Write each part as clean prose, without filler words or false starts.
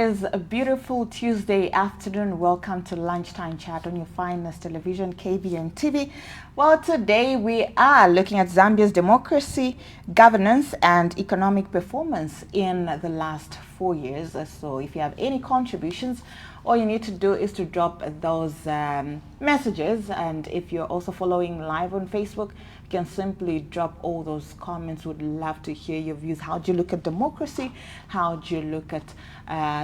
is a beautiful Tuesday afternoon. Welcome to Lunchtime Chat on your finest television, KBN TV. Well, today we are looking at Zambia's democracy, governance and economic performance in the last 4 years. So if you have any contributions, all you need to do is to drop those messages. And if you're also following live on Facebook, you can simply drop all those comments. Would love to hear your views. How do you look at democracy? How do you look at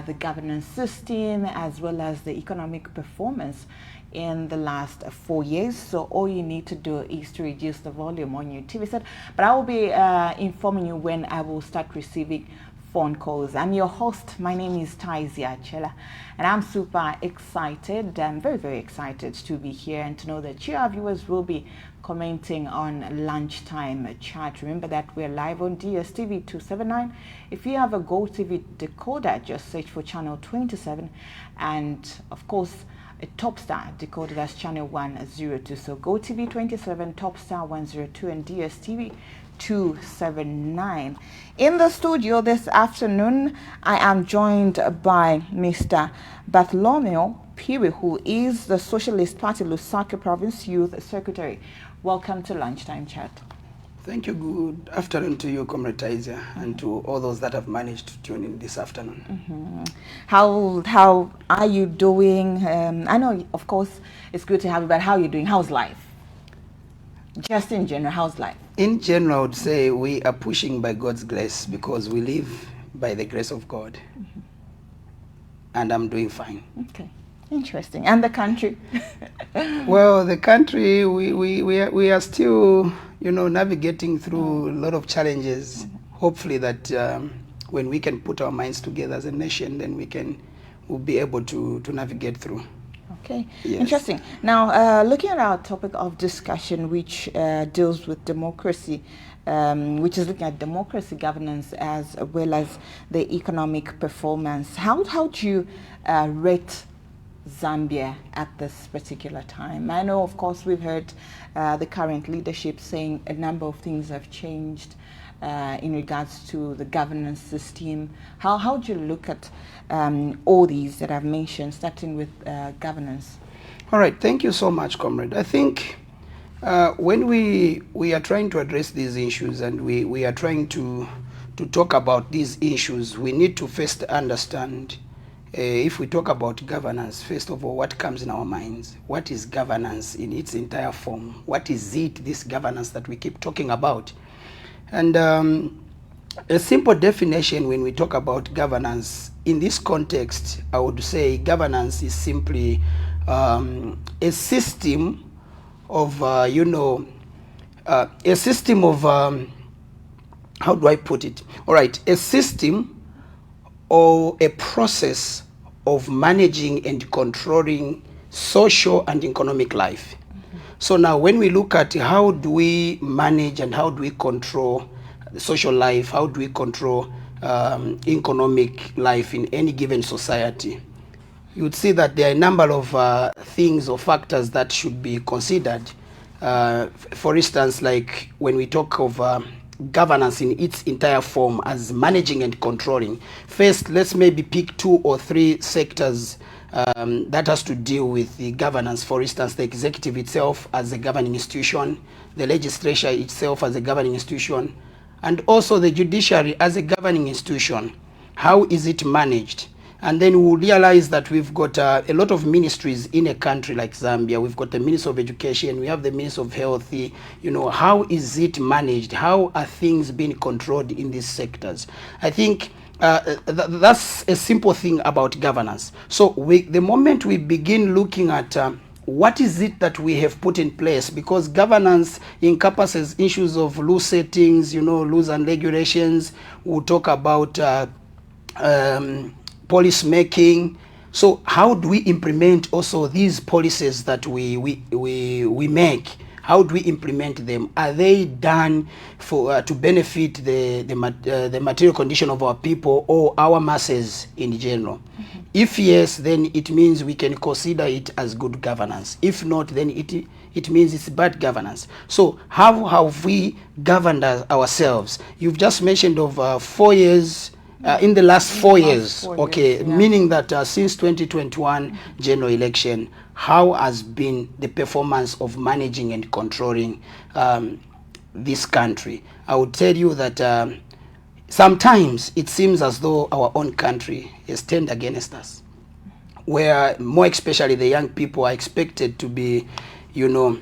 the governance system as well as the economic performance in the last 4 years? So all you need to do is to reduce the volume on your TV set. But I will be informing you when I will start receiving phone calls. I'm your host. My name is Taizia Chela, and I'm super excited. I'm very, very excited to be here and to know that you, our viewers, will be commenting on Lunchtime Chat. Remember that we're live on DSTV 279. If you have a GoTV decoder, just search for channel 27, and of course a Topstar decoder, that's channel 102. So GoTV 27, Topstar 102, and DSTV 279. In the studio this afternoon, I am joined by Mr. Bartholomew Phiri, who is the Socialist Party Lusaka Province Youth Secretary. Welcome to Lunchtime Chat. Thank you. Good afternoon to you, Comrade Taizia, and to all those that have managed to tune in this afternoon. How are you doing? I know, of course, it's good to have you, but how are you doing? How's life? Just in general, how's life? In general, I would say we are pushing by God's grace because we live by the grace of God. And I'm doing fine. Okay, interesting. And the country? Well, the country, we are still, navigating through a lot of challenges. Hopefully that when we can put our minds together as a nation, then we'll be able to navigate through. Okay, yes. Interesting. Now, looking at our topic of discussion, which deals with democracy, which is looking at democracy governance as well as the economic performance, how do you rate Zambia at this particular time? I know, of course, we've heard the current leadership saying a number of things have changed in regards to the governance system. How do you look at all these that I've mentioned, starting with governance? All right, thank you so much, Comrade. I think when we are trying to address these issues and we are trying to talk about these issues, we need to first understand, if we talk about governance, first of all, what comes in our minds? What is governance in its entire form? What is it, this governance that we keep talking about? And a simple definition when we talk about governance in this context, I would say governance is simply a system of, how do I put it? All right, a system or a process of managing and controlling social and economic life. So now when we look at how do we manage and how do we control the social life, how do we control economic life in any given society, you would see that there are a number of things or factors that should be considered. For instance, like when we talk of governance in its entire form as managing and controlling, first let's maybe pick 2 or 3 sectors that has to deal with the governance. For instance, the executive itself as a governing institution, the legislature itself as a governing institution, and also the judiciary as a governing institution. How is it managed? And then we'll realize that we've got a lot of ministries in a country like Zambia. We've got the Minister of Education, we have the Minister of Health. How is it managed? How are things being controlled in these sectors? I think that's a simple thing about governance. So the moment we begin looking at what is it that we have put in place, because governance encompasses issues of law settings, laws and regulations. We'll talk about policy making. So how do we implement also these policies that we make? How do we implement them? Are they done for to benefit the material condition of our people or our masses in general? If yes, then it means we can consider it as good governance. If not, then it means it's bad governance. So how have we governed ourselves? You've just mentioned of 4 years in the last 4 years. 4 Okay, years, yeah. meaning that since 2021 general election, how has been the performance of managing and controlling this country? I would tell you that sometimes it seems as though our own country is turned against us, where more especially the young people are expected to be, you know,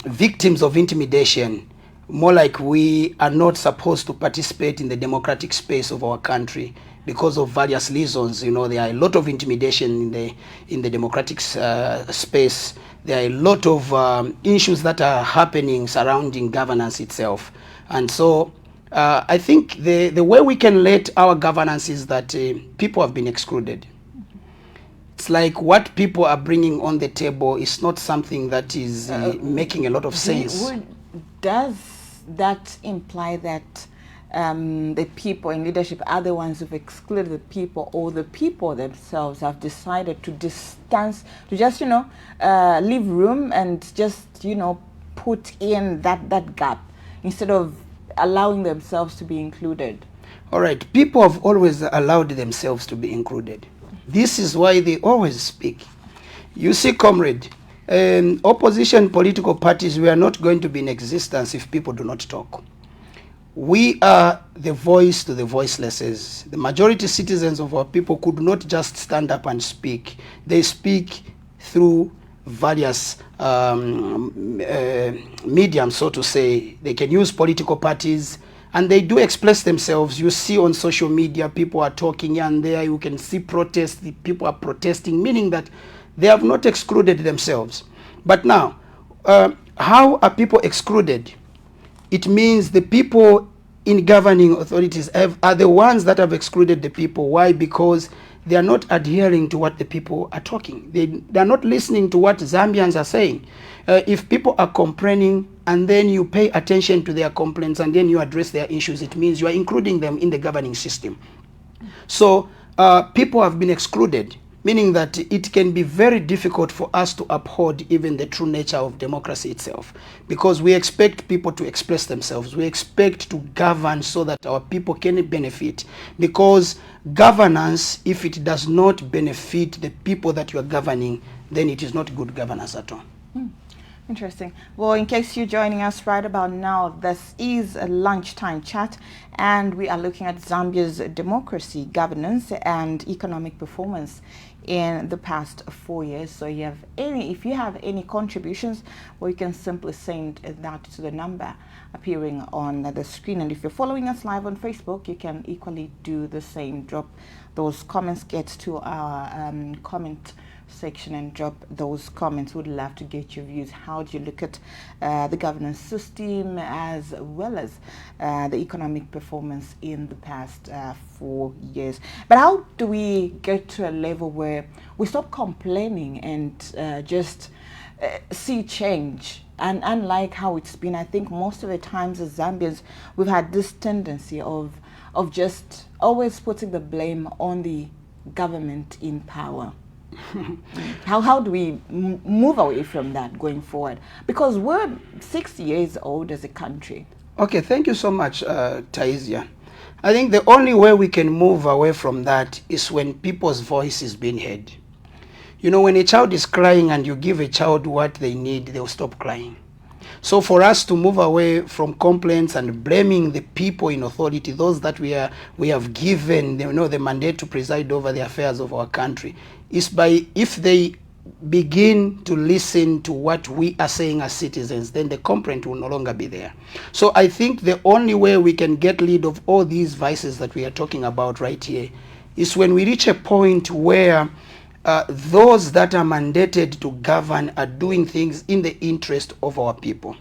victims of intimidation, more like we are not supposed to participate in the democratic space of our country because of various reasons. You know, there are a lot of intimidation in the democratic space. There are a lot of issues that are happening surrounding governance itself. And so I think the way we can let our governance is that people have been excluded. It's like what people are bringing on the table is not something that is making a lot of sense. Does that imply that the people in leadership are the ones who've excluded the people, or the people themselves have decided to distance, to just, you know, leave room and just, you know, put in that gap instead of allowing themselves to be included? All right, people have always allowed themselves to be included. This is why they always speak. You see, comrade, opposition political parties were not going to be in existence if people do not talk. We are the voice to the voicelesses. The majority citizens of our people could not just stand up and speak. They speak through various mediums, so to say. They can use political parties, and they do express themselves. You see on social media, people are talking here and there. You can see protests. The people are protesting, meaning that they have not excluded themselves. But now, how are people excluded? It means the people in governing authorities are the ones that have excluded the people. Why? Because they are not adhering to what the people are talking. They are not listening to what Zambians are saying. If people are complaining and then you pay attention to their complaints and then you address their issues, it means you are including them in the governing system. So people have been excluded, meaning that it can be very difficult for us to uphold even the true nature of democracy itself, because we expect people to express themselves. We expect to govern so that our people can benefit, because governance, if it does not benefit the people that you are governing, then it is not good governance at all. Interesting. Well, in case you're joining us right about now, this is a lunchtime chat, and we are looking at Zambia's democracy, governance, and economic performance in the past 4 years. So if you have any contributions, well, you can simply send that to the number appearing on the screen. And if you're following us live on Facebook, you can equally do the same. Drop those comments, get to our comment section and drop those comments. Would love to get your views. How do you look at the governance system as well as the economic performance in the past 4 years? But how do we get to a level where we stop complaining and just see change? And unlike how it's been, I think most of the times as Zambians, we've had this tendency of just always putting the blame on the government in power. How do we move away from that going forward? Because we're 60 years old as a country. Okay, thank you so much, Taisia. I think the only way we can move away from that is when people's voice is being heard. You know, when a child is crying and you give a child what they need, they'll stop crying. So for us to move away from complaints and blaming the people in authority, those that we have given, the mandate to preside over the affairs of our country, is by, if they begin to listen to what we are saying as citizens, then the complaint will no longer be there. So I think the only way we can get rid of all these vices that we are talking about right here is when we reach a point where those that are mandated to govern are doing things in the interest of our people.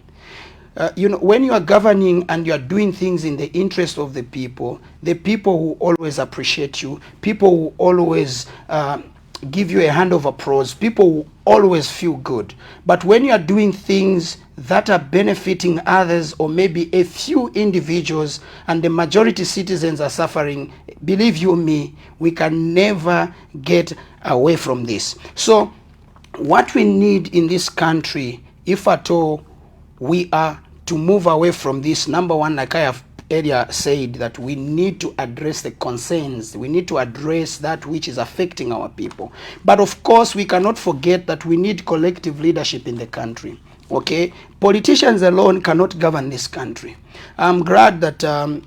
When you are governing and you are doing things in the interest of the people will always appreciate you. People will always give you a hand of applause. People will always feel good. But when you are doing things that are benefiting others, or maybe a few individuals, and the majority citizens are suffering, believe you me, we can never get away from this. So what we need in this country, if at all we are to move away from this, number one, like I have earlier said that we need to address the concerns. We need to address that which is affecting our people. But of course, we cannot forget that we need collective leadership in the country. Okay? Politicians alone cannot govern this country. I'm glad that Dr.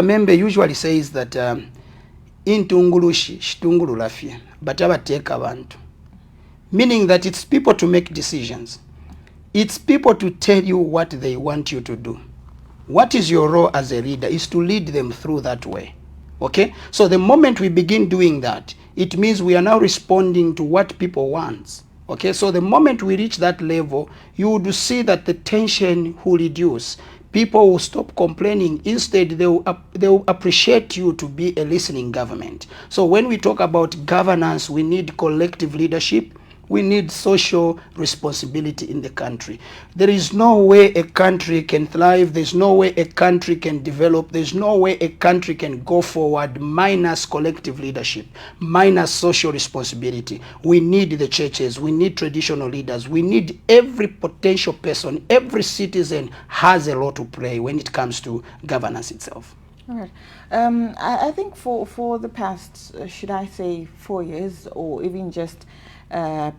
Membe usually says that intungulushi shitungululafye batabateka abantu, meaning that it's people to make decisions. It's people to tell you what they want you to do. What is your role as a leader is to lead them through that way. Okay? So the moment we begin doing that, it means we are now responding to what people want. Okay? So the moment we reach that level, you would see that the tension will reduce. People will stop complaining. Instead, they will appreciate you to be a listening government. So when we talk about governance, we need collective leadership. We need social responsibility in the country. There is no way a country can thrive. There's no way a country can develop. There's no way a country can go forward minus collective leadership, minus social responsibility. We need the churches. We need traditional leaders. We need every potential person. Every citizen has a role to play when it comes to governance itself. All right. I think for the past, should I say 4 years, or even just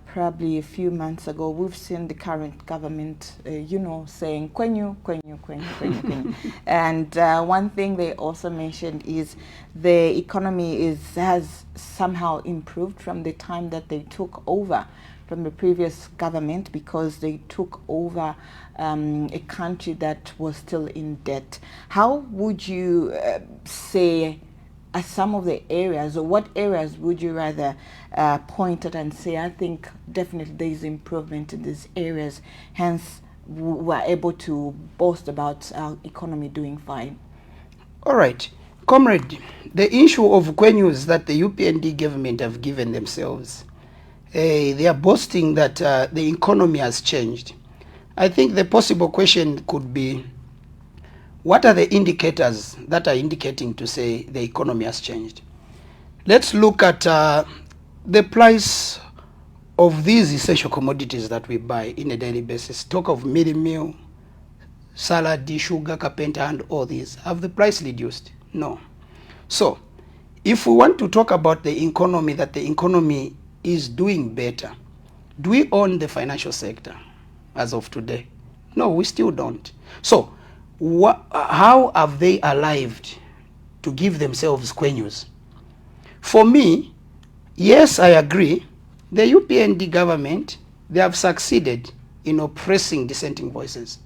probably a few months ago, we've seen the current government, saying kwenyu, kwenyu, kwenyu, kwenyu, kwenyu. And one thing they also mentioned is the economy has somehow improved from the time that they took over from the previous government, because they took over a country that was still in debt. How would you say some of the areas, or what areas would you rather point at and say, I think definitely there is improvement in these areas, hence we're able to boast about our economy doing fine? All right. Comrade, the issue of kwenyus that the UPND government have given themselves, they are boasting that the economy has changed. I think the possible question could be, what are the indicators that are indicating to say the economy has changed? Let's look at the price of these essential commodities that we buy in a daily basis. Talk of meal, salad, sugar, carpenter, and all these. Have the price reduced? No. So, if we want to talk about the economy, that the economy is doing better, do we own the financial sector as of today? No, we still don't. So, how have they arrived to give themselves kwenyus? For me, yes, I agree. The UPND government, they have succeeded in oppressing dissenting voices.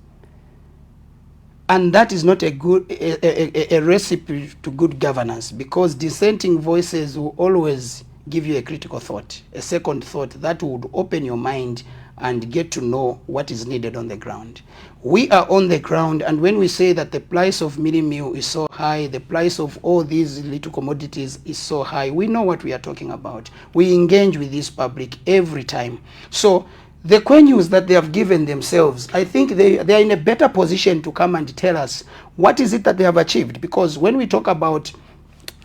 And that is not a recipe to good governance, because dissenting voices will always give you a critical thought, a second thought that would open your mind and get to know what is needed on the ground. We are on the ground, and when we say that the price of meal is so high, the price of all these little commodities is so high, we know what we are talking about. We engage with this public every time. So the kwenyus that they have given themselves, I think they are in a better position to come and tell us what is it that they have achieved. Because when we talk about,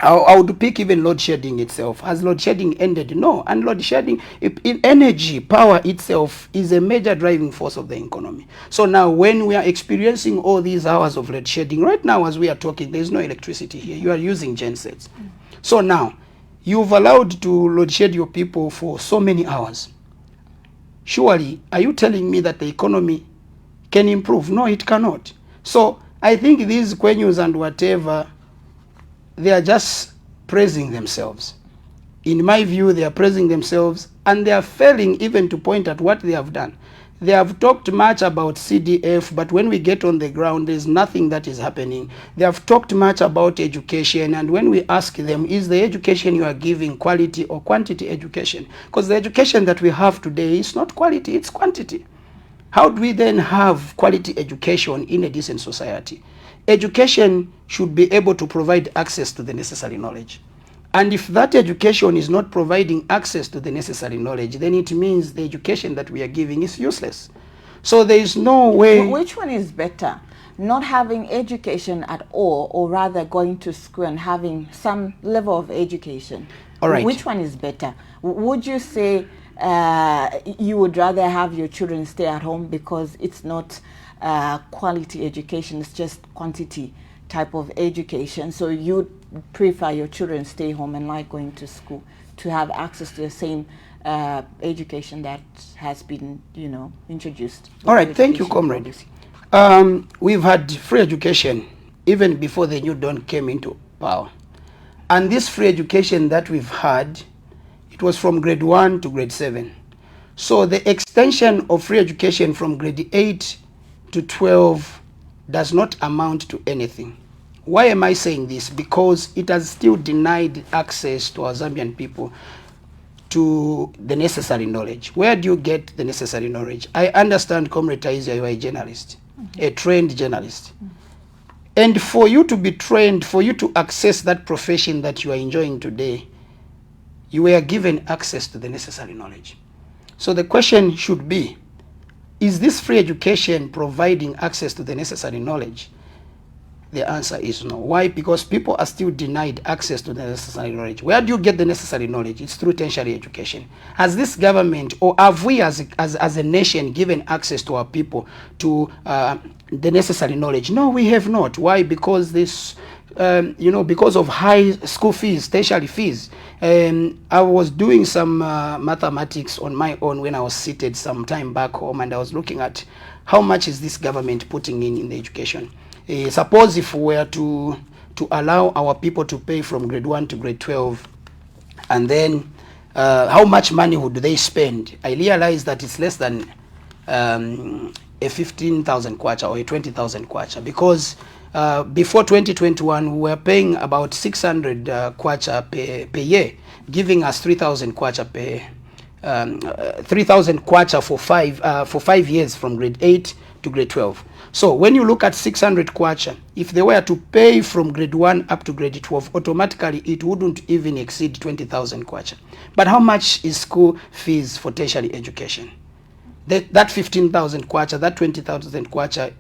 I would pick even load shedding itself. Has load shedding ended? No. And load shedding, in energy, power itself is a major driving force of the economy. So now when we are experiencing all these hours of load shedding, right now as we are talking, there is no electricity here. You are using gensets. So now, you've allowed to load shed your people for so many hours. Surely, are you telling me that the economy can improve? No, it cannot. So I think these kwenyus and whatever, they are just praising themselves. In my view, they are praising themselves, and they are failing even to point at what they have done. They have talked much about CDF, but when we get on the ground, there's nothing that is happening. They have talked much about education, and when we ask them, is the education you are giving quality or quantity education? Because the education that we have today is not quality, it's quantity. How do we then have quality education in a decent society? Education should be able to provide access to the necessary knowledge. And if that education is not providing access to the necessary knowledge, then it means the education that we are giving is useless. So there is no way... Which one is better? Not having education at all, or rather going to school and having some level of education? All right. Which one is better? Would you say you would rather have your children stay at home because it's not quality education. It's just quantity type of education. So you prefer your children stay home and like going to school to have access to the same education that has been, introduced. All right, thank you, comrade. We've had free education even before the New Dawn came into power. And this free education that we've had, it was from grade 1 to grade 7. So the extension of free education from grade 8 to 12 does not amount to anything. Why am I saying this? Because it has still denied access to our Zambian people to the necessary knowledge. Where do you get the necessary knowledge? I understand, Comrade Taizia, you are a journalist, a trained journalist. And for you to be trained, for you to access that profession that you are enjoying today, you were given access to the necessary knowledge. So the question should be, is this free education providing access to the necessary knowledge? The answer is no. Why? Because people are still denied access to the necessary knowledge. Where do you get the necessary knowledge? It's through tertiary education. Has this government, or have we as a nation given access to our people to the necessary knowledge? No, we have not. Why? Because this, because of high school fees, tertiary fees. I was doing some mathematics on my own when I was seated some time back home, and I was looking at how much is this government putting in the education. Suppose if we were to allow our people to pay from grade 1 to grade 12, and then how much money would they spend? I realized that it's less than a 15,000 kwacha or a 20,000 kwacha, because before 2021 we were paying about 600 kwacha per year, giving us 3,000 kwacha per 3,000 kwacha for 5 years from grade 8 to grade 12. So when you look at 600 kwacha, if they were to pay from grade 1 up to grade 12, automatically it wouldn't even exceed 20,000 kwacha. But how much is school fees for tertiary education? That 15,000 kwacha, that 20,000 kwacha,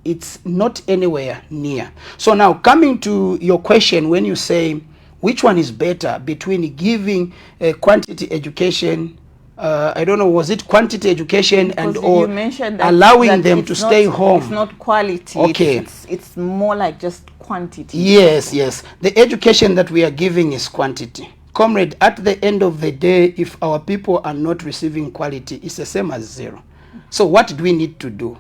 it's not anywhere near. So now coming to your question, when you say which one is better between giving a quantity education, I don't know, was it quantity education and or allowing them to stay home? It's not quality. Okay. It's more like just quantity. Yes, yes. The education that we are giving is quantity. Comrade, at the end of the day, if our people are not receiving quality, it's the same as zero. So what do we need to do?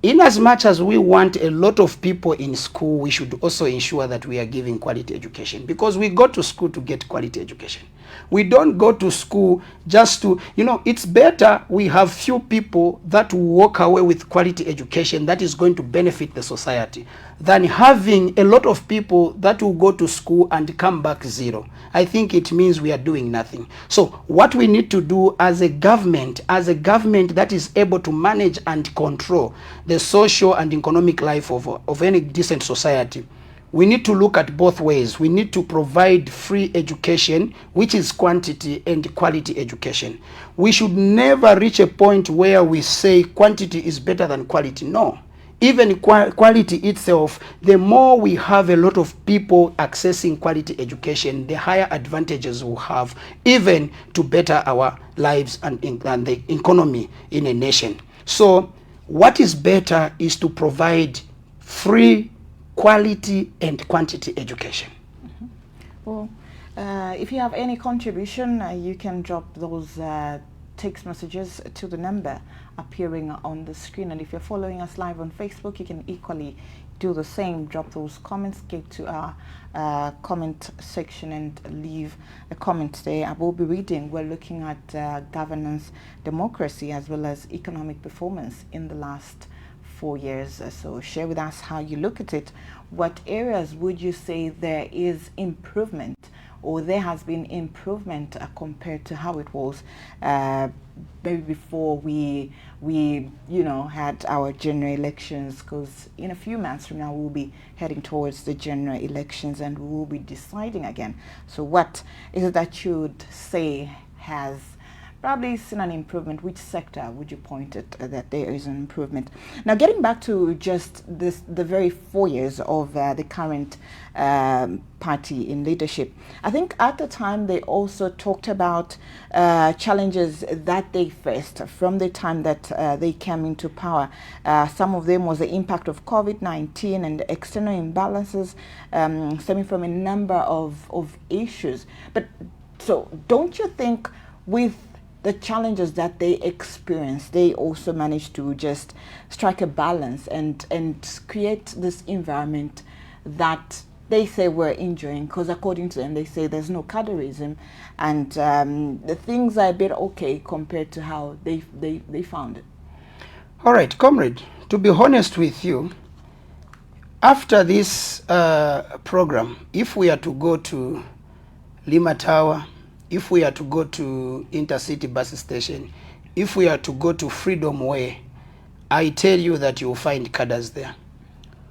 In as much as we want a lot of people in school, we should also ensure that we are giving quality education, because we go to school to get quality education. We don't go to school just to, it's better we have few people that walk away with quality education that is going to benefit the society than having a lot of people that will go to school and come back zero. I think it means we are doing nothing. So what we need to do as a government that is able to manage and control the social and economic life of any decent society, we need to look at both ways. We need to provide free education, which is quantity, and quality education. We should never reach a point where we say quantity is better than quality. No. Even quality itself, the more we have a lot of people accessing quality education, the higher advantages we'll have, even to better our lives and the economy in a nation. So what is better is to provide free quality and quantity education. Mm-hmm. Well, if you have any contribution, you can drop those text messages to the number appearing on the screen. And if you're following us live on Facebook, you can equally do the same. Drop those comments, get to our comment section and leave a comment there. I will be reading. We're looking at governance, democracy, as well as economic performance in the last 4 years. So share with us how you look at it. What areas would you say there is improvement, or there has been improvement compared to how it was maybe before we had our general elections? Because in a few months from now we'll be heading towards the general elections and we will be deciding again. So what is it that you would say has probably seen an improvement. Which sector would you point at that there is an improvement? Now, getting back to just the very 4 years of the current party in leadership, I think at the time they also talked about challenges that they faced from the time that they came into power. Some of them was the impact of COVID-19 and the external imbalances stemming from a number of issues. But so don't you think with the challenges that they experienced, they also managed to just strike a balance and create this environment that they say we're enjoying? Because according to them, they say there's no cadarism, and the things are a bit okay compared to how they found it. All right, comrade, to be honest with you, after this program, if we are to go to Lima Tower, if we are to go to Intercity bus station, if we are to go to Freedom Way, I tell you that you will find cadres there.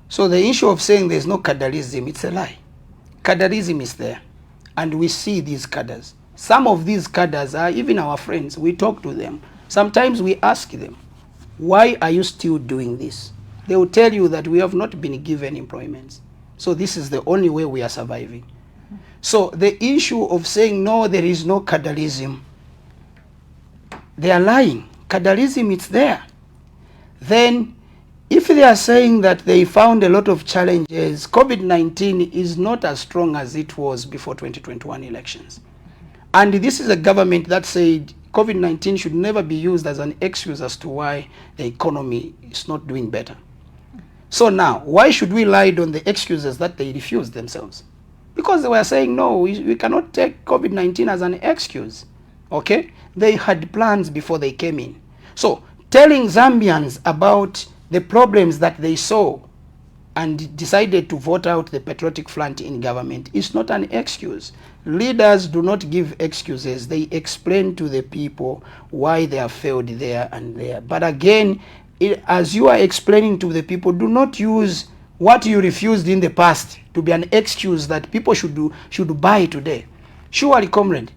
So the issue of saying there's no cadarism, it's a lie. Cadarism is there, and we see these cadres. Some of these cadres are even our friends. We talk to them. Sometimes we ask them, why are you still doing this? They will tell you that we have not been given employment. So this is the only way we are surviving. So the issue of saying, no, there is no cadarism, they are lying. Cadarism, it's there. Then, if they are saying that they found a lot of challenges, COVID-19 is not as strong as it was before 2021 elections. And this is a government that said COVID-19 should never be used as an excuse as to why the economy is not doing better. So now, why should we lie on the excuses that they refused themselves? Because they were saying, no, we cannot take COVID-19 as an excuse. Okay? They had plans before they came in. So, telling Zambians about the problems that they saw and decided to vote out the patriotic front in government is not an excuse. Leaders do not give excuses. They explain to the people why they have failed there and there. But again, as you are explaining to the people, do not use what you refused in the past to be an excuse that people should buy today. Surely, comrade,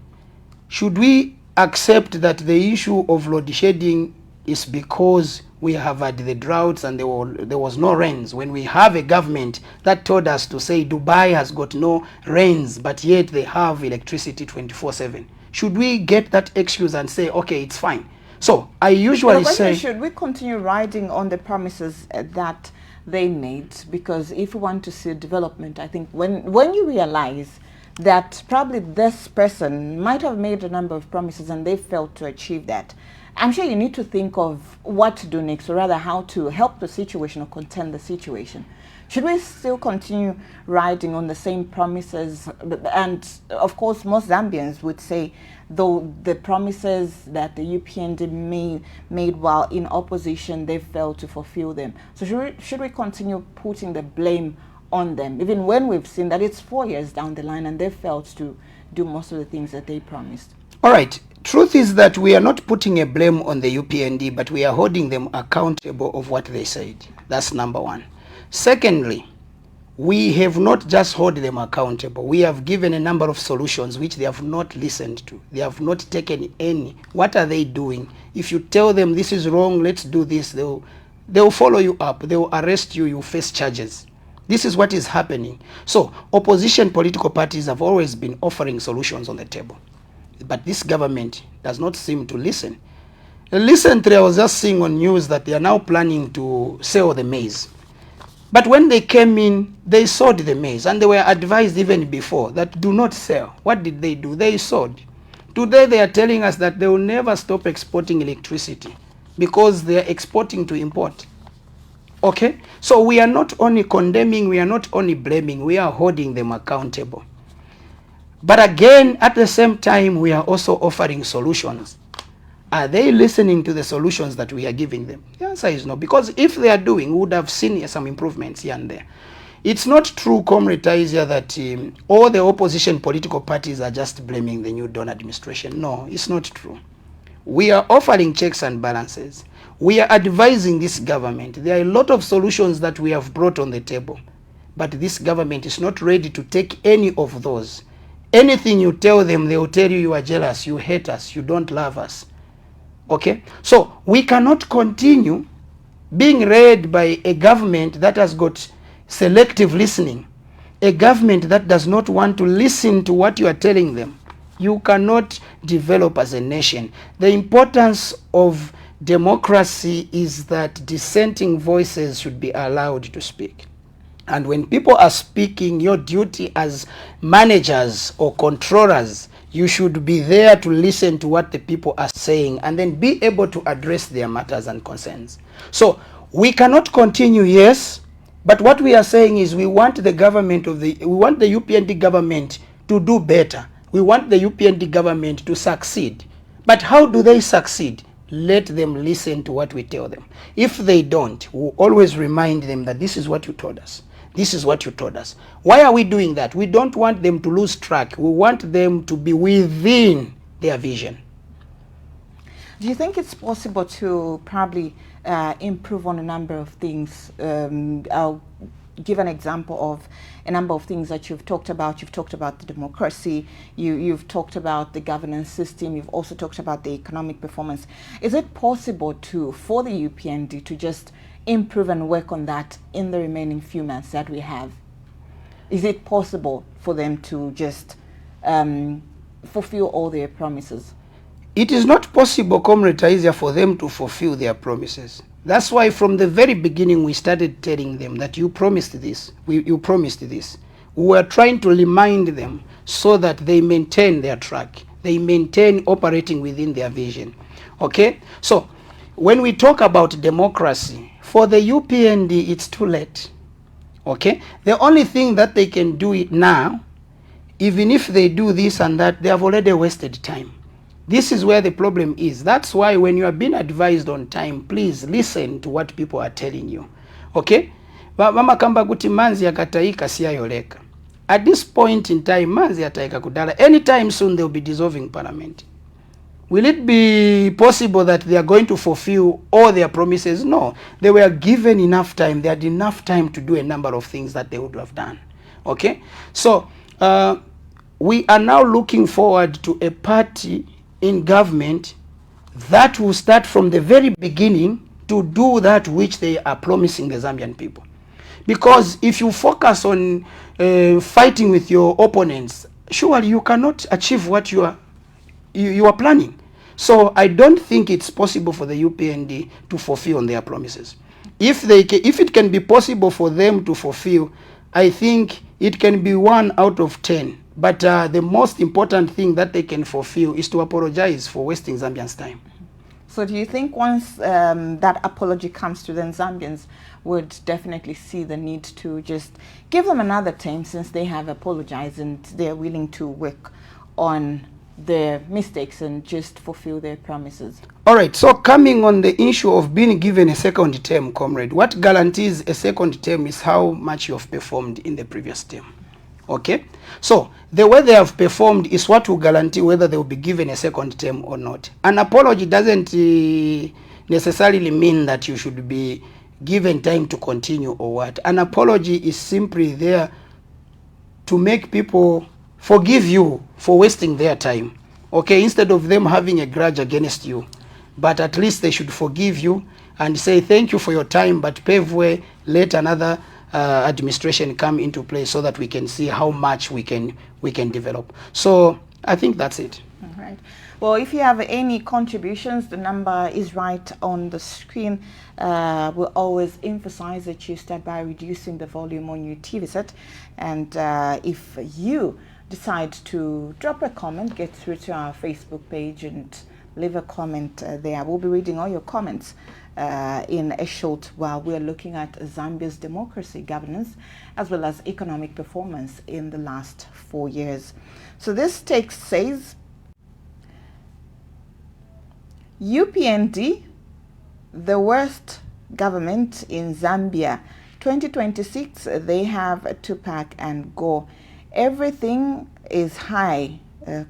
should we accept that the issue of load shedding is because we have had the droughts and there was no rains, when we have a government that told us to say Dubai has got no rains, but yet they have electricity 24/7? Should we get that excuse and say, okay, it's fine? So I usually say, should we continue riding on the promises that they made? Because if we want to see development, I think when you realize that probably this person might have made a number of promises and they failed to achieve that, I'm sure you need to think of what to do next, or rather how to help the situation or contain the situation. Should we still continue riding on the same promises? And of course, most Zambians would say, though the promises that the UPND made while in opposition, they failed to fulfill them. So should we continue putting the blame on them, even when we've seen that it's 4 years down the line and they failed to do most of the things that they promised? all right, truth is that we are not putting a blame on the UPND, but we are holding them accountable of what they said. That's number one. Secondly, we have not just held them accountable. We have given a number of solutions which they have not listened to. They have not taken any. What are they doing? If you tell them this is wrong, let's do this, they'll follow you up. They'll arrest you. You face charges. This is what is happening. So opposition political parties have always been offering solutions on the table. But this government does not seem to listen. Recently, I was just seeing on news that they are now planning to sell the maize. But when they came in, they sold the maize, and they were advised even before that do not sell. What did they do? They sold. Today they are telling us that they will never stop exporting electricity because they are exporting to import. Okay? So we are not only condemning, we are not only blaming, we are holding them accountable. But again, at the same time, we are also offering solutions. Are they listening to the solutions that we are giving them? The answer is no, because if they are doing, we would have seen some improvements here and there. It's not true, Comrade Taisia, that all the opposition political parties are just blaming the new Dawn administration. No, it's not true. We are offering checks and balances. We are advising this government. There are a lot of solutions that we have brought on the table, but this government is not ready to take any of those. Anything you tell them, they will tell you you are jealous, you hate us, you don't love us. Okay? So we cannot continue being led by a government that has got selective listening, a government that does not want to listen to what you are telling them. You cannot develop as a nation. The importance of democracy is that dissenting voices should be allowed to speak. And when people are speaking, your duty as managers or controllers, you should be there to listen to what the people are saying and then be able to address their matters and concerns. So we cannot continue, yes, but what we are saying is we want the UPND government to do better. We want the UPND government to succeed. But how do they succeed? Let them listen to what we tell them. If they don't, we'll always remind them that this is what you told us. This is what you told us. Why are we doing that? We don't want them to lose track. We want them to be within their vision. Do you think it's possible to probably improve on a number of things? I'll give an example of a number of things that you've talked about. You've talked about the democracy, you've talked about the governance system, you've also talked about the economic performance. Is it possible for the UPND to just improve and work on that in the remaining few months that we have? Is it possible for them to just fulfill all their promises? It is not possible, Comrade Taisia, for them to fulfill their promises. That's why from the very beginning we started telling them that you promised this, you promised this. We were trying to remind them so that they maintain their track. They maintain operating within their vision. Okay? So when we talk about democracy, for the UPND, it's too late. Okay? The only thing that they can do it now, even if they do this and that, they have already wasted time. This is where the problem is. That's why when you are being advised on time, please listen to what people are telling you. Okay? Mama kamba kuti manzi yakataika siyayoleka. At this point in time, manzi yataika kudala. Anytime soon they will be dissolving parliament. Will it be possible that they are going to fulfill all their promises? No. They were given enough time. They had enough time to do a number of things that they would have done. Okay? So, we are now looking forward to a party in government that will start from the very beginning to do that which they are promising the Zambian people. Because if you focus on fighting with your opponents, surely you cannot achieve what you are planning. So I don't think it's possible for the UPND to fulfill their promises. If it can be possible for them to fulfill, I think it can be 1 out of 10. But the most important thing that they can fulfill is to apologize for wasting Zambians' time. So do you think once that apology comes to them, Zambians would definitely see the need to just give them another time, since they have apologized and they're willing to work on their mistakes and just fulfill their promises? All right, so coming on the issue of being given a second term, comrade, what guarantees a second term is how much you have performed in the previous term. Okay? So, the way they have performed is what will guarantee whether they will be given a second term or not. An apology doesn't necessarily mean that you should be given time to continue or what. An apology is simply there to make people forgive you for wasting their time. Okay? Instead of them having a grudge against you. But at least they should forgive you and say thank you for your time, but pave way, let another administration come into play so that we can see how much we can develop. So I think that's it. All right. Well, if you have any contributions, the number is right on the screen. We'll always emphasize that you start by reducing the volume on your TV set. And if you decide to drop a comment, get through to our Facebook page and leave a comment there. We'll be reading all your comments in a short while. We're looking at Zambia's democracy, governance, as well as economic performance in the last 4 years. So this text says, UPND, the worst government in Zambia. 2026, they have to pack and go. Everything is high.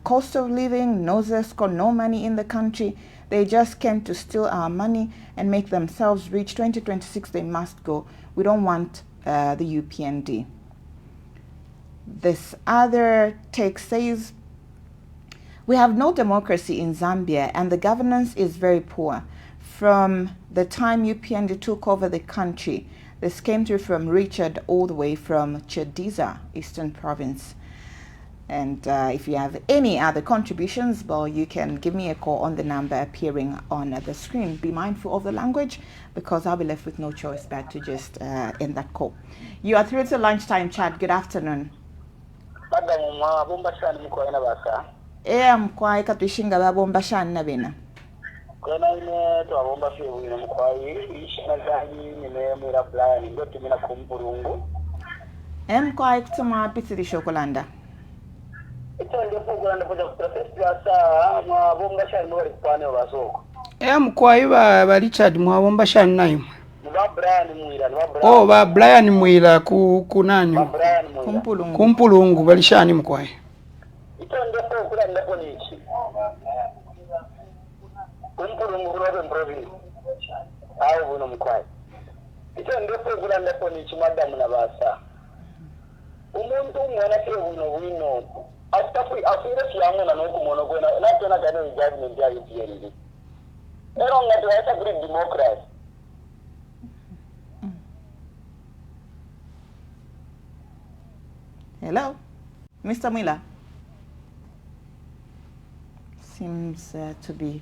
Cost of living, no ZESCO, no money in the country. They just came to steal our money and make themselves rich. 2026, they must go. We don't want the UPND. This other text says, we have no democracy in Zambia and the governance is very poor. From the time UPND took over the country, this came through from Richard all the way from Chediza, Eastern Province. And if you have any other contributions, well, you can give me a call on the number appearing on the screen. Be mindful of the language because I'll be left with no choice but to just end that call. You are through to Lunchtime Chat. Good afternoon. Mkwai katuishinga babomba shana bina. Kona ine to abomba fiyo ine mkwai ishina zanyi nime mwira Brian ndo tumina kumpurungu. Mkwai kutuma pitiri shokolanda. Ito ndio kulanda kuja kuprotest ya saa mwabomba shana mwari kupane wa soko. Mkwai ba Richard mwabomba shana nayo. Ba Brian mwira, Oh, ba Brian mwira kunani? Ba Brian mwira. Kumpulungu. Kumpulungu balishani mkwai. Ito ndio kulanda kwa nichi. Kumpulungu kulobe mprovinsi. Ayo buno mkwai. Ito ndio kulanda kwa nichi madamu na basa. Umuntu umwana ke buno wino. Afira siyangu na nuku mono kwena. Natona gano judgment ya UPND. Ero ngatu hata great democracy. Hello, Mr. Miller. Seems to be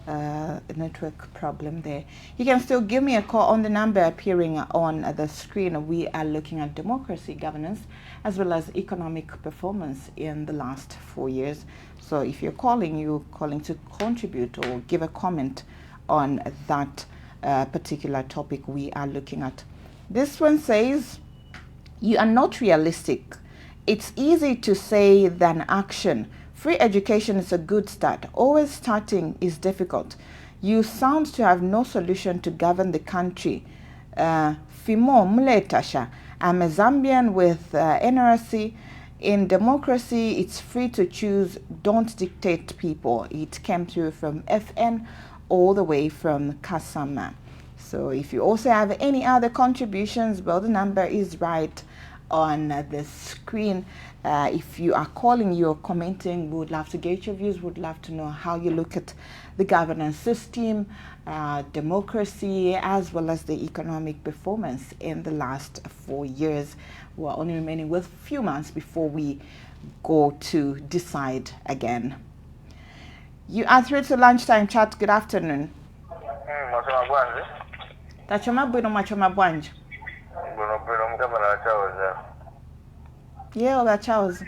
a network problem there. You can still give me a call on the number appearing on the screen. We are looking at democracy, governance, as well as economic performance in the last 4 years. So if you're calling to contribute or give a comment on that particular topic we are looking at. This one says, you are not realistic. It's easy to say than action. Free education is a good start. Always starting is difficult. You sound to have no solution to govern the country. Fimo Mletasha. I'm a Zambian with NRC. In democracy, it's free to choose. Don't dictate people. It came through from FN all the way from Kasama. So if you also have any other contributions, well, the number is right on the screen. If you are calling, you're commenting, we would love to get your views, would love to know how you look at the governance system, democracy, as well as the economic performance in the last 4 years. We're only remaining with a few months before we go to decide again. You are through to Lunchtime Chat. Good afternoon. Tachoma bwino machoma bwanje. Yeah, oba Charles.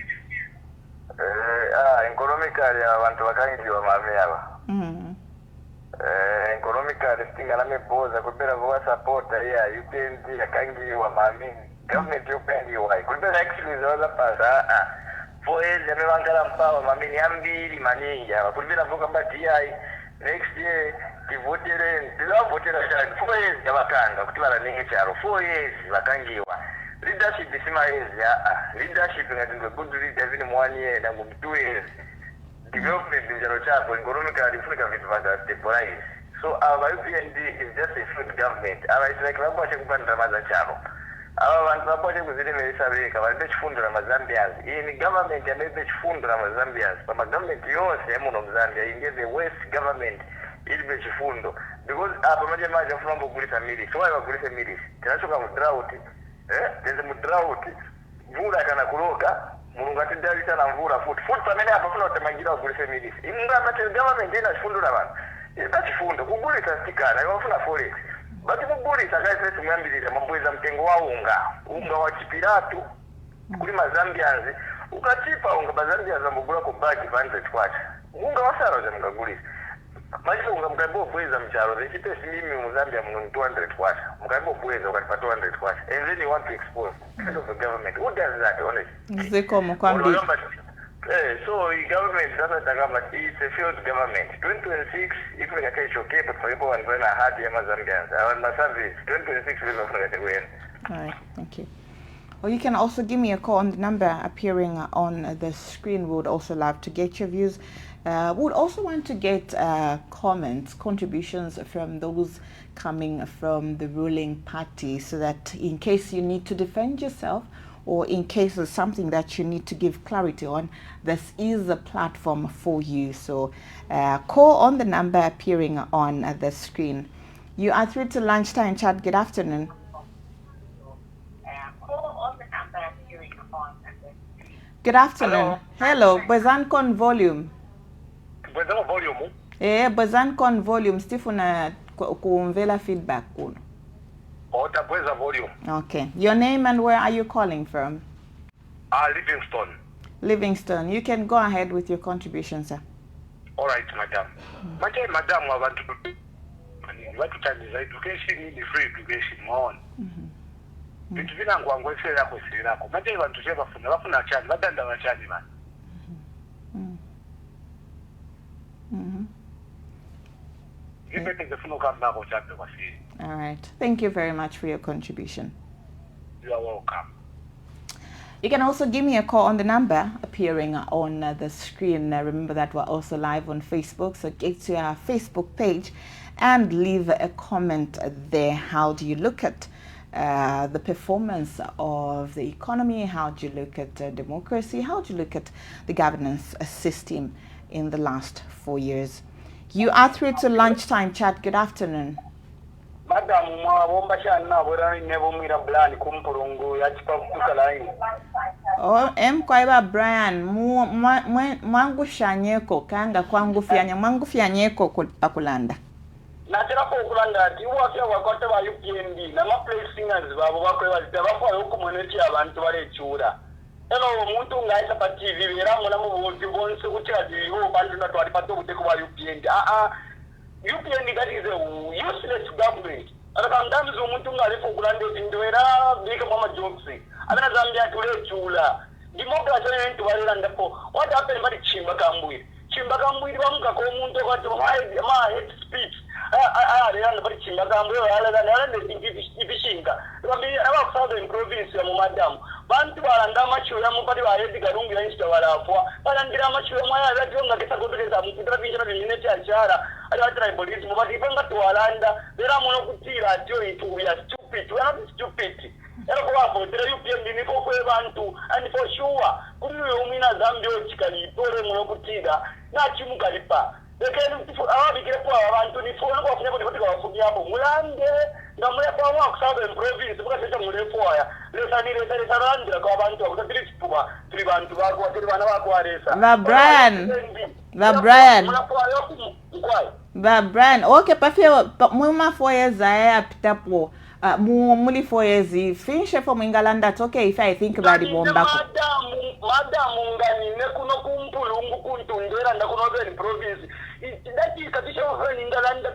Economically abantu bakangiwa mami aba. Economically stingana mepoza kubera kwa support ya UPND yakangiwa mami. Government UPND why? Kubera actually zola pasa. For years yamewangala mpawa mami ni ambili maninja. Kubera vuka mbati yai next year kivotere ndilavotere cyane 4 years yabakanga kutibara ninge cyaro 4 years bakangiwa. Leadership is my leadership is a good leader even 1 year and 2 years. Development in Jarochapo, economically, stabilize. So our UPND is just a food government. Our is like Raboche Ramazan Channel. Our Raboche was in America, our Dutch fund Ramazambians. In government, and Dutch fund Ramazambians. But my government, yours, Emon of Zambia, in the West government, is Dutch fund. Because our major from Gulisa Milis. So I have Gulisa Milis. Transfer of drought. There's a drought. Mvura kana kuroka, Mungu atidali sana mvura food pamene hapa kuna utamangira kugulisa midis. Inga mate government ina chifundo na bana. Ita chifundo kugulisa stikana, yofuna forex. Bati kugulisa kaise tumwambiriza mambweza mtengo wa unga wa chipiratu kuli mazambianzi ukachipa unga bazambianzi ambugula ku bag 100 kwacha. Unga wasara za mkagulisa. Maisha unga mkaibo kuweza mcharo, zikipe mimi Mzambia mnu 200 kwacha. Mkaibo kuweza ukatipa 200 kwacha. And then you want to expose head of the government. Who does that, honestly? Ziko mkwambi. So the government doesn't government, it's a failed government. 2026, if we can okay, but for people and when I had the Zambians, I want my service. 2026 will not get away. All right, thank you. Or you can also give me a call on the number appearing on the screen. We would also love to get your views. We would also want to get comments, contributions from those coming from the ruling party, so that in case you need to defend yourself or in case of something that you need to give clarity on, this is a platform for you. So call on the number appearing on the screen. You are through to Lunchtime Chat. Good afternoon. Good afternoon. Hello. Bazan con volume. Bazan volume. Bazan con volume. Stifuna kuumvela feedback kuno. Otapweza volume. Okay. Your name and where are you calling from? Livingston. Livingston. You can go ahead with your contribution, sir. All right, madam. Madam, I want to education is free education on. Bituvina ngwangwesera kwesirako. Manje abantu bafuna cyane badanda bacane bana. All right. Thank you very much for your contribution. You are welcome. You can also give me a call on the number appearing on the screen. Remember that we're also live on Facebook, so get to our Facebook page and leave a comment there. How do you look at the performance of the economy? How do you look at democracy? How do you look at the governance system in the last 4 years? You are through to Lunchtime Chat. Good afternoon. Madam, oh, kwaiba Brian, mwangu shanyeko, kanga kwangu fianya, mwangu fianyeko pakulanda. Natera pokulanda ati uwafya wakote wa UPND na play singers babo bakwewa zitaba yuko mwenechi abantu barechura. Elo omuntu ngaisa pa TV bera muna mu buntu bonse kutya diho bantu na twali pato kuteko wa UPND. UPND that is a useless government. Sometimes umuntu ngalifu kulanda indwera bika mama jokes. Abana Zambia tulechula. Democracy ntu balanda po. What happened bali chimba kambwi. Chimba kambwi bamuka ko umuntu kwati ma hate speech. Reyanda bali chimba kambwi ala ibishinga. Southern province ya mumadamu. Bantu balanda machuya mupati wa hedi garungi ya insta walafwa. Balandira machuya mwaya rajonga kesa kutuleza mukudra pinjana bilineti achara. Ala tribalism but ipanga tuwalanda. Bera mono kutira atyo itu we are stupid. We are not stupid. Ero kwa votere UPND niko kwe bantu and for sure kuri umina Zambia chikali tore mono kutira na chimukalipa. Lekeni ababikire kwa abantu nifuna kwa kunyako ndiko wafunya hapo mulande ngamule kwa mwa kusaba province buka secha mulefu ya lesani sarandira kwa abantu akutiri chipuba turi bantu bako turi bana bako aresa Brian okay pafia muma 4 years aya pitapo muli 4 years finish from England. That's okay if I think about it madam ngani nekuno kumpulungu kuntundera ndakuno very province that is katisha of England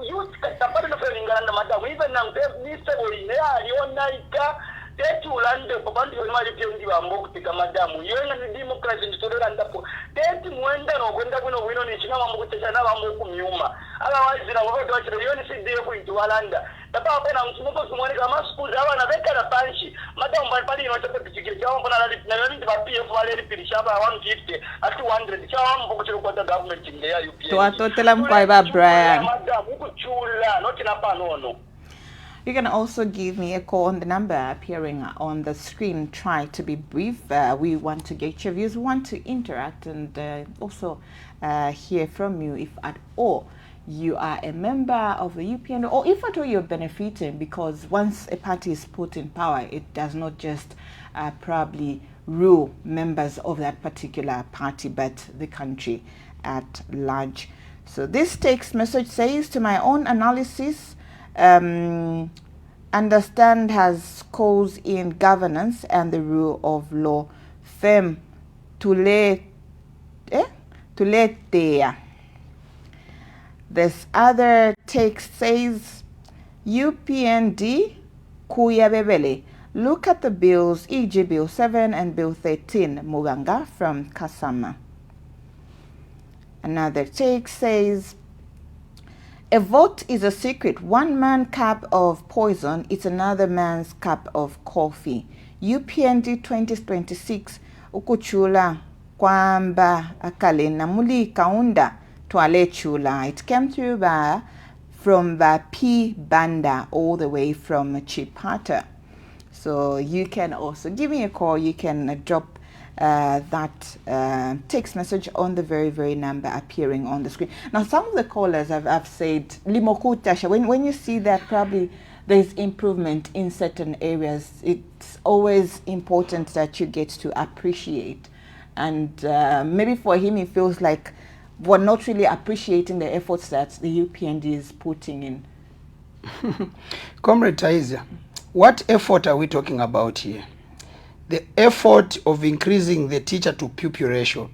youth katapata no England madam even nam minister boine aliona ika tetulande pabantu bali pyendi bambo kutika madam yena ni democracy nditolera ndapo teti muenda no kwenda kuno wino ni china bambo kutesha na bambo kumyuma otherwise na ngoto wachiro yoni sidde kuintu walanda tapa pena msumuko kumwone kama schools abana beka na panshi madam bali no chope pichike jawo mbona na yoni ba PF wale lipirisha ba 150 ati 100 chawo mbo kuchiro kwa government ngeya UPN to atotela mkwaiba Brian madam ukuchula not na panono. You can also give me a call on the number appearing on the screen. Try to be brief. We want to get your views. We want to interact and also hear from you if at all you are a member of the UPN or if at all you're benefiting, because once a party is put in power, it does not just probably rule members of that particular party, but the country at large. So this text message says, to my own analysis, understand has cause in governance and the rule of law. Fem tulete. This other text says, UPND kuyabebele. Look at the bills, e.g. Bill 7 and Bill 13, Muganga from Kasama. Another text says, a vote is a secret. One man's cup of poison is another man's cup of coffee. UPND 2026 ukuchula kwamba akale namuli kaunda twale chula. It came through from the P Banda all the way from Chipata. So you can also give me a call. You can drop that text message on the very number appearing on the screen. Now, some of the callers have said, Limokutasha, when you see that probably there's improvement in certain areas, it's always important that you get to appreciate. And maybe for him, he feels like we're not really appreciating the efforts that the UPND is putting in. Comrade Taizia, what effort are we talking about here? The effort of increasing the teacher to pupil ratio,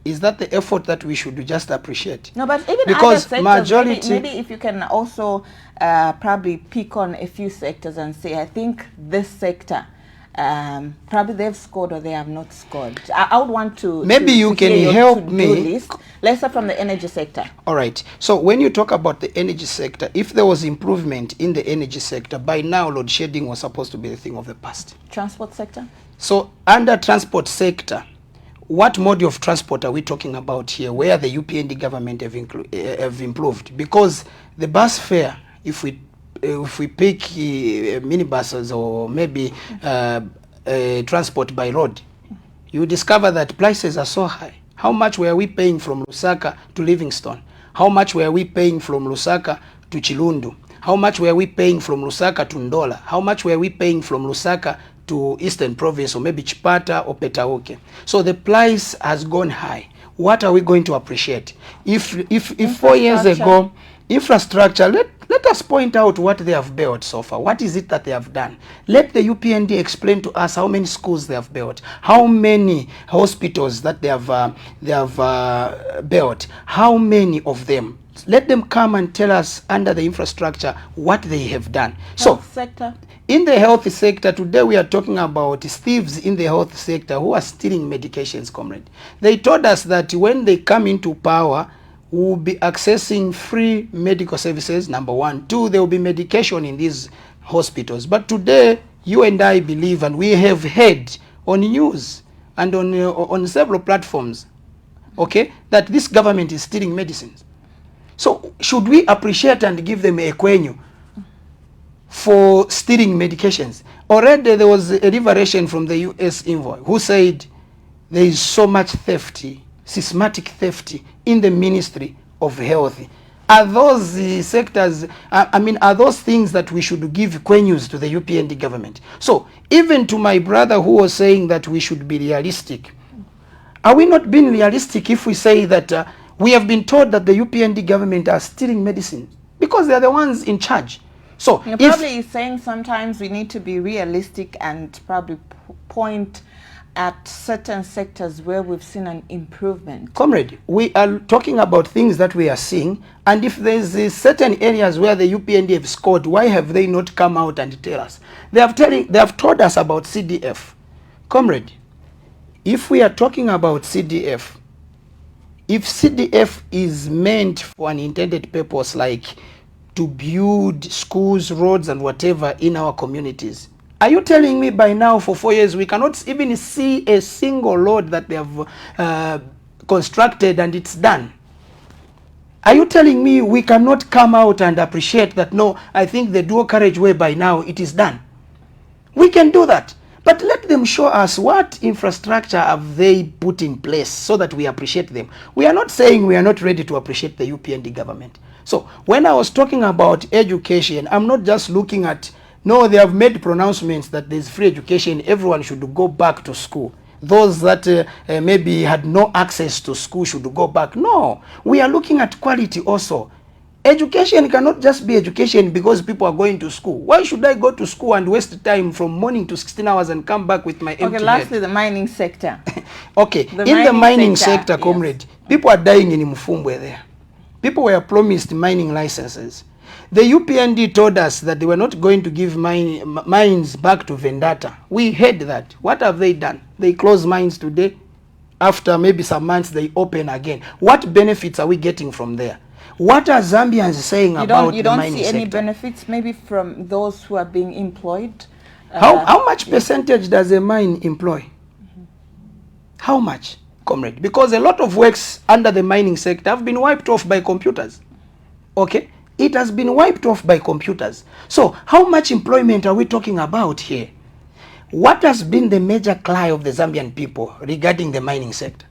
is that the effort that we should just appreciate? No, but even because other sectors, majority, maybe if you can also probably pick on a few sectors and say, I think this sector, probably they've scored or they have not scored. I would want to maybe you can help me. Let's start from the energy sector. All right. So when you talk about the energy sector, if there was improvement in the energy sector, by now load shedding was supposed to be a thing of the past. Transport sector? So under transport sector, what mode of transport are we talking about here, where the UPND government have improved? Because the bus fare, if we pick minibuses or maybe transport by road, you discover that prices are so high. How much were we paying from Lusaka to Livingstone? How much were we paying from Lusaka to Chilundu? How much were we paying from Lusaka to Ndola? How much were we paying from Lusaka to Eastern Province or maybe Chipata or Petauke? So the price has gone high. What are we going to appreciate? If 4 years ago, infrastructure, let us point out what they have built so far. What is it that they have done? Let the UPND explain to us how many schools they have built, how many hospitals that they have built, how many of them. Let them come and tell us under the infrastructure what they have done. Health sector. In the health sector, today we are talking about thieves in the health sector who are stealing medications, comrade. They told us that when they come into power, we will be accessing free medical services, number one. Two, there will be medication in these hospitals. But today, you and I believe, and we have heard on news and on several platforms, okay, that this government is stealing medicines. So should we appreciate and give them a quenyu for stealing medications? Already there was a liberation from the US envoy who said there is so much theft, systematic theft in the Ministry of Health. Are those sectors, are those things that we should give quenyus to the UPND government? So even to my brother who was saying that we should be realistic, are we not being realistic if we say that we have been told that the UPND government are stealing medicine because they are the ones in charge? So you're probably saying sometimes we need to be realistic and probably point at certain sectors where we've seen an improvement. Comrade, we are talking about things that we are seeing, and if there's certain areas where the UPND have scored, why have they not come out and tell us? They have told us about CDF. Comrade, if we are talking about CDF, if CDF is meant for an intended purpose like to build schools, roads and whatever in our communities, are you telling me by now for 4 years we cannot even see a single road that they have constructed and it's done? Are you telling me we cannot come out and appreciate that, no, I think the dual carriageway by now it is done? We can do that. But let them show us what infrastructure have they put in place so that we appreciate them. We are not saying we are not ready to appreciate the UPND government. So when I was talking about education, I'm not just looking at, no, they have made pronouncements that there's free education, everyone should go back to school. Those that maybe had no access to school should go back. No, we are looking at quality also. Education cannot just be education because people are going to school. Why should I go to school and waste time from morning to 16 hours and come back with my empty head? Lastly, the mining sector. Okay, in the mining sector, comrade, yes. People are dying in Mfumbwe there. People were promised mining licenses. The UPND told us that they were not going to give mines back to Vendata. We heard that. What have they done? They close mines today. After maybe some months, they open again. What benefits are we getting from there? What are Zambians saying about the mining sector? You don't see any benefits maybe from those who are being employed? How much percentage does a mine employ? How much, comrade? Because a lot of works under the mining sector have been wiped off by computers. Okay? It has been wiped off by computers. So how much employment are we talking about here? what has been the major cry of the Zambian people regarding the mining sector?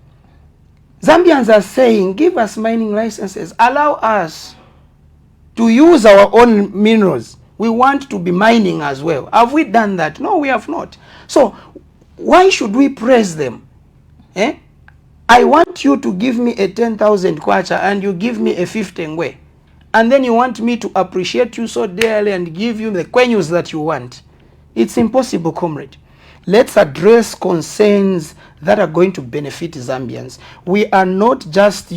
Zambians are saying, give us mining licenses, allow us to use our own minerals. We want to be mining as well. Have we done that? No, we have not. So why should we praise them? Eh? I want you to give me a 10,000 kwacha and you give me a 15 ngwe. And then you want me to appreciate you so dearly and give you the kwenyus that you want. It's impossible, comrade. Let's address concerns that are going to benefit Zambians. We are not just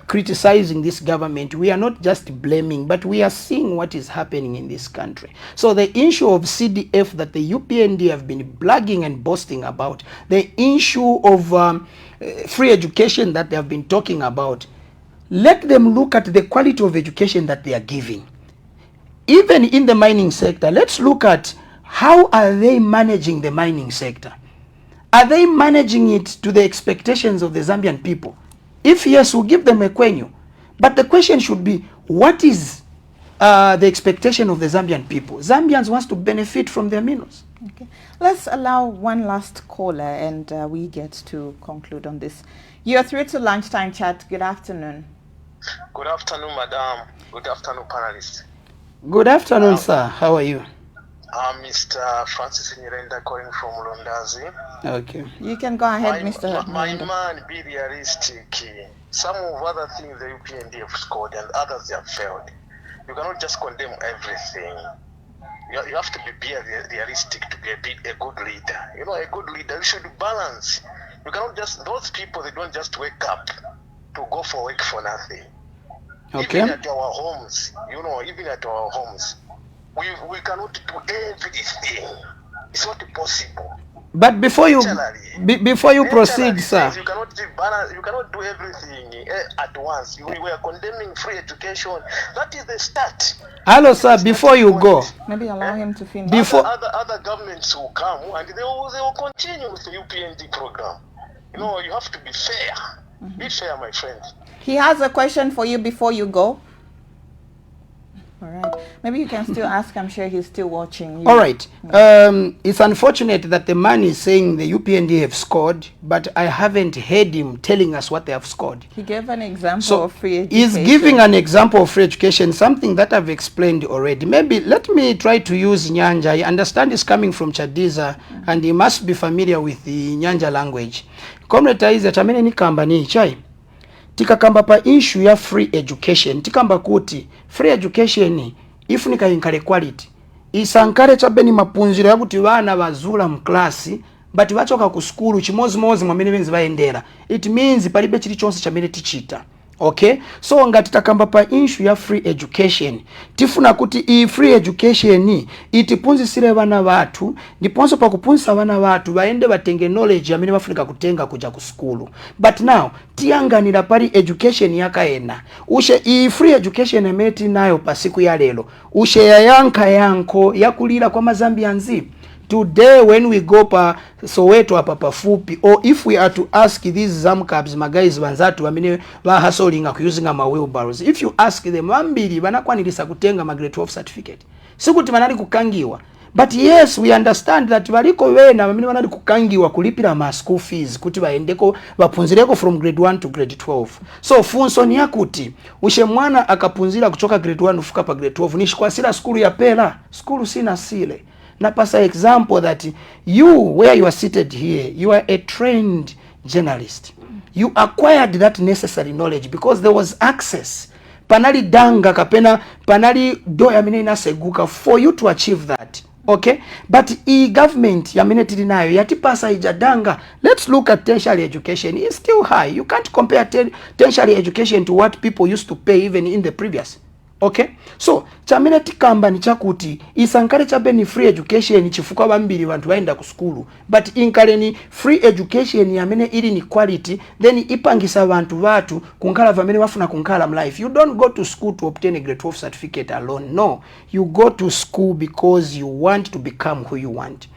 criticizing this government. We are not just blaming, but we are seeing what is happening in this country. So the issue of CDF that the UPND have been bragging and boasting about, the issue of free education that they have been talking about, let them look at the quality of education that they are giving. Even in the mining sector, let's look at how are they managing the mining sector. Are they managing it to the expectations of the Zambian people? If yes, we'll give them a kwenyu. But the question should be, what is the expectation of the Zambian people? Zambians wants to benefit from their minerals. Okay. Let's allow one last caller and we get to conclude on this. You're through to Lunchtime Chat. Good afternoon. Good afternoon, madam. Good afternoon, panelists. Good afternoon, sir. How are you? I'm Mr. Francis Nyirenda calling from Londazi. Okay. You can go ahead, Mr. My Miranda. man, be realistic. Some of other things the UPND have scored and others have failed. You cannot just condemn everything. You have to be realistic to be a good leader. You know, a good leader should balance. You cannot just, those people, they don't just wake up to go for work for nothing. Okay. Even at our homes, we cannot do everything. It's not possible. But before you proceed, sir. You cannot do everything at once. We were condemning free education. That is the start. Hello, sir. Before you go, Maybe allow him to finish. Other governments will come and they will continue with the UPND program. You know, you have to be fair. Be fair, my friend. He has a question for you before you go. All right. Maybe you can still ask. I'm sure he's still watching you. All right. It's unfortunate that the man is saying the UPND have scored, but I haven't heard him telling us what they have scored. He gave an example of free education. He's giving an example of free education, something that I've explained already. Maybe let me try to use Nyanja. I understand he's coming from Chadiza, and he must be familiar with the Nyanja language. Comrade Taiza, chamene ni kamba ni chai. Tikakamba pa issue ya free education. Tikamba kuti free education ifunika inkale quality. Isankale chabeni mapunziro yakuti bana bazula mu class but bachoka ku school chimozi mozi mwamene benzi baendera. It means palibe chili chonse chamene tichita. Okay, so ngati takamba pa issue ya free education tifuna kuti i free education itipunzisire bana batu ndiponso pa kupunzisa bana batu baende batenge knowledge amene bafunika kutenga kuja ku school. But now tiyanganira pali education yakaena ushe i free education emeti nayo pasiku ya lelo ushe yanko yakulira kwa Mazambians. Today when we go pa Soweto apa pafupi, or if we are to ask these Zamcabs guys banzatu wamene ba hustling using ama wheelbarrows, if you ask them ambiri banakwanirisa kutenga grade 12 certificate sikuti banali kukangiwa. But yes, we understand that baliko wena bamene banali kukangiwa kulipira ma school fees kuti baendeko bapunzireko from grade 1 to grade 12. So funso ni yakuti ushe mwana akapunzira kuchoka grade 1 ufika pa grade 12 nishikwasira school ya pela, school sina sile. Na pasa example that you, where you are seated here, you are a trained journalist. You acquired that necessary knowledge because there was access. Panali danga kapena, panali do yamine inaseguka for you to achieve that. Okay? But government yamine tilinayo yati pasa ijadanga. Let's look at tertiary education. It's still high. You can't compare tertiary education to what people used to pay even in the previous. Okay, so chamene tikamba ni chakuti isankale chabeni free education chifuka bambiri bantu baenda ku school, but inkale ni free education yamene ili ni quality, then ipangisa bantu batu kunkala vamene wafuna kunkala life. You don't go to school to obtain a grade 12 certificate alone. No, you go to school because you want to become who you want.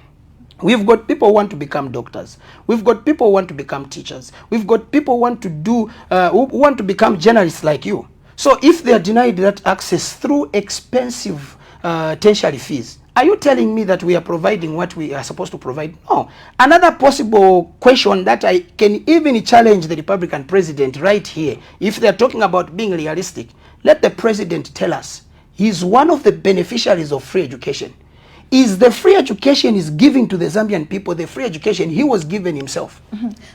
We've got people who want to become doctors. We've got people who want to become teachers. We've got people who want to who want to become journalists like you. So if they are denied that access through expensive tertiary fees, Are you telling me that we are providing what we are supposed to provide? No. Another possible question that I can even challenge the Republican president right here, if they're talking about being realistic, let the president tell us. He's one of the beneficiaries of free education. Is the free education he's giving to the Zambian people the free education he was given himself?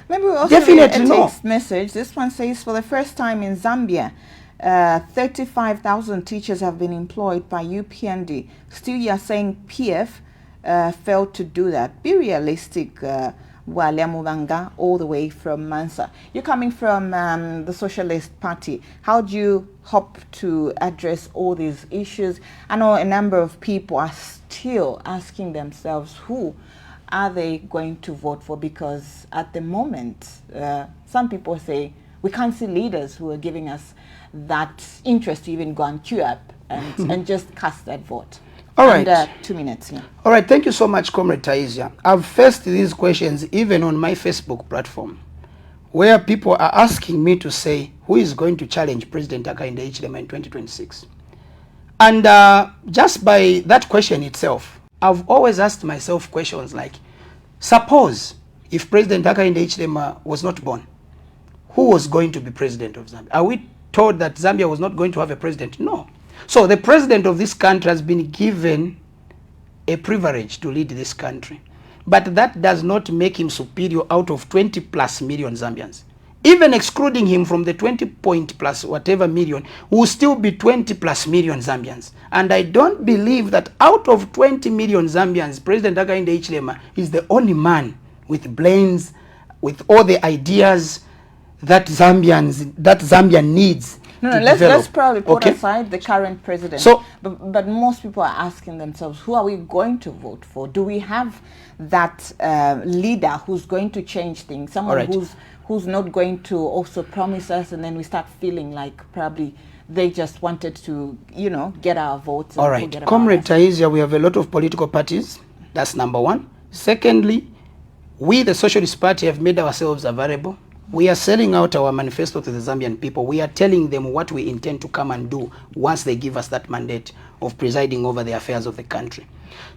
Maybe we also Definitely read a no. text message. This one says, for the first time in Zambia, 35,000 teachers have been employed by UPND. Still, you're saying PF failed to do that. Be realistic, Wale Mubanga, all the way from Mansa. You're coming from the Socialist Party. How do you hope to address all these issues? I know a number of people are still asking themselves, who are they going to vote for? Because at the moment, some people say, we can't see leaders who are giving us that interest to even go and queue up and just cast that vote. All right. Under 2 minutes. Yeah. All right. Thank you so much, Comrade Taisia. I've faced these questions even on my Facebook platform, where people are asking me to say who is going to challenge President Hakainde Hichilema in 2026. And just by that question itself, I've always asked myself questions like, suppose if President Hakainde Hichilema was not born, who was going to be president of Zambia? Are we told that Zambia was not going to have a president? No. So the president of this country has been given a privilege to lead this country. But that does not make him superior out of 20 plus million Zambians. Even excluding him from the 20 point plus whatever million, will still be 20 plus million Zambians. And I don't believe that out of 20 million Zambians, President Hakainde Hichilema is the only man with brains, with all the ideas that Zambia needs. No, let's probably put aside the current president. So, but most people are asking themselves, who are we going to vote for? Do we have that leader who's going to change things? Someone who's not going to also promise us, and then we start feeling like probably they just wanted to, get our votes. All right, Comrade Taisia, we have a lot of political parties. That's number one. Secondly, we, the Socialist Party, have made ourselves available. We are selling out our manifesto to the Zambian people. We are telling them what we intend to come and do once they give us that mandate of presiding over the affairs of the country.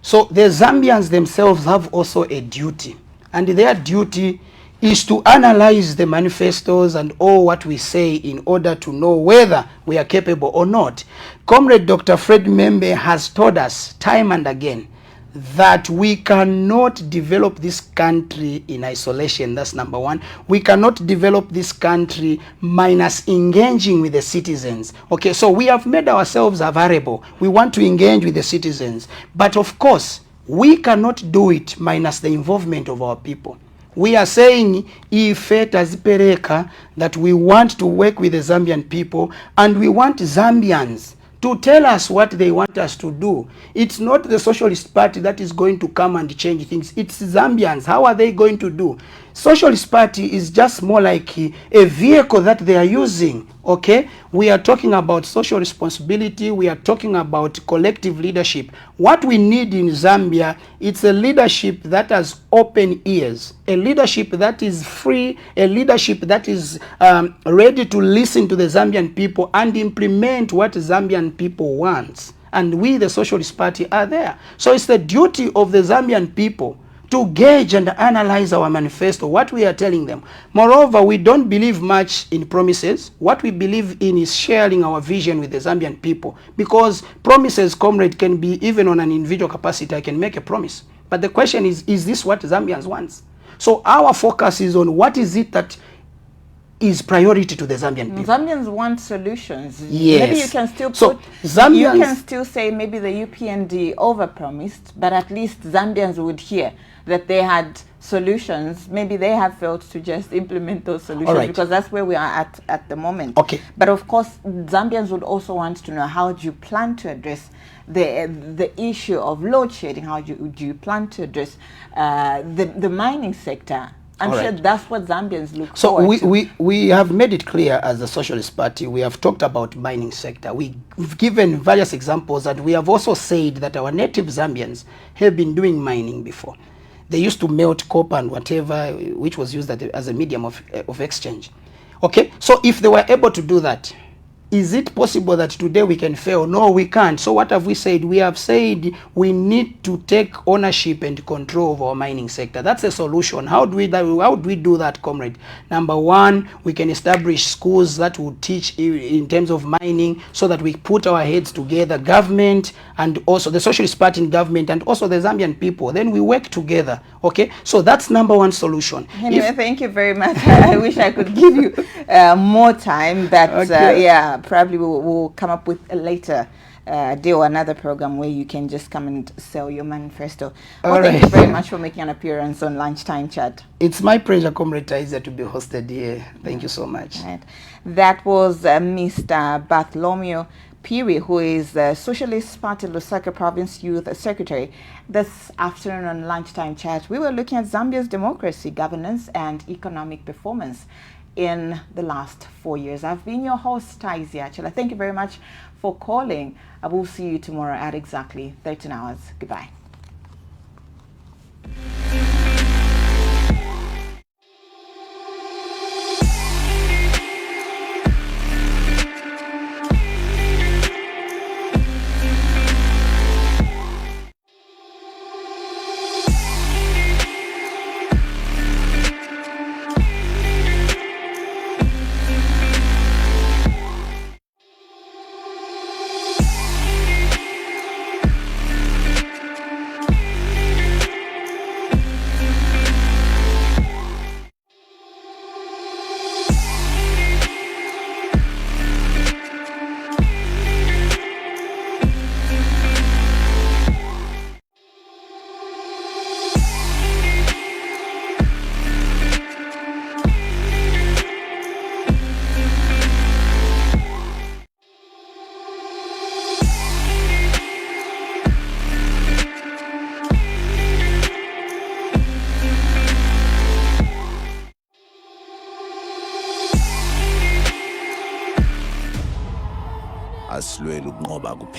So the Zambians themselves have also a duty, and their duty is to analyze the manifestos and all what we say in order to know whether we are capable or not. Comrade Dr. Fred Membe has told us time and again that we cannot develop this country in isolation. That's number one. We cannot develop this country minus engaging with the citizens. Okay, so we have made ourselves available. We want to engage with the citizens. But of course, we cannot do it minus the involvement of our people. We are saying that we want to work with the Zambian people, and we want Zambians to tell us what they want us to do. It's not the Socialist Party that is going to come and change things. It's Zambians. How are they going to do? Socialist Party is just more like a vehicle that they are using. Okay, we are talking about social responsibility. We are talking about collective leadership. What we need in Zambia, it's a leadership that has open ears, a leadership that is free, a leadership that is ready to listen to the Zambian people and implement what Zambian people want. And we, the Socialist Party, are there. So it's the duty of the Zambian people to gauge and analyze our manifesto, what we are telling them. Moreover, we don't believe much in promises. What we believe in is sharing our vision with the Zambian people. Because promises, comrade, can be even on an individual capacity. I can make a promise. But the question is this what Zambians want? So our focus is on what is it that is priority to the Zambian people. Zambians want solutions. Yes. Maybe you can still you can still say maybe the UPND overpromised, but at least Zambians would hear that they had solutions. Maybe they have failed to just implement those solutions, because that's where we are at the moment. Okay. But of course, Zambians would also want to know, how do you plan to address the issue of load shedding? How do you plan to address the mining sector? I'm sure that's what Zambians look forward to. We have made it clear as the Socialist Party. We have talked about mining sector. We've given various examples, and we have also said that our native Zambians have been doing mining before. They used to melt copper and whatever, which was used as a medium of exchange. Okay, so if they were able to do that, Is it possible that today we can fail? No, we can't. So what have we said? We have said we need to take ownership and control of our mining sector. That's a solution. How do we do that, comrade? Number one, we can establish schools that will teach in terms of mining, so that we put our heads together, government and also the Socialist Party in government and also the Zambian people. Then we work together. Okay, so that's number one solution. Anyway, thank you very much. I wish I could give you more time, but Okay. yeah, probably we'll come up with a later day or another program where you can just come and sell your manifesto. Well, thank you very much for making an appearance on Lunchtime Chat. It's my pleasure, Comrade Taiza, to be hosted here. Thank you so much. Right. That was Mr. Bartholomew Phiri, who is the Socialist Party Lusaka Province Youth Secretary. This afternoon on Lunchtime Chat, we were looking at Zambia's democracy, governance, and economic performance in the last 4 years. I've been your host, Taizia Chela. Thank you very much for calling. I will see you tomorrow at exactly 13 hours. Goodbye. asilwela ukunqoba kuphela.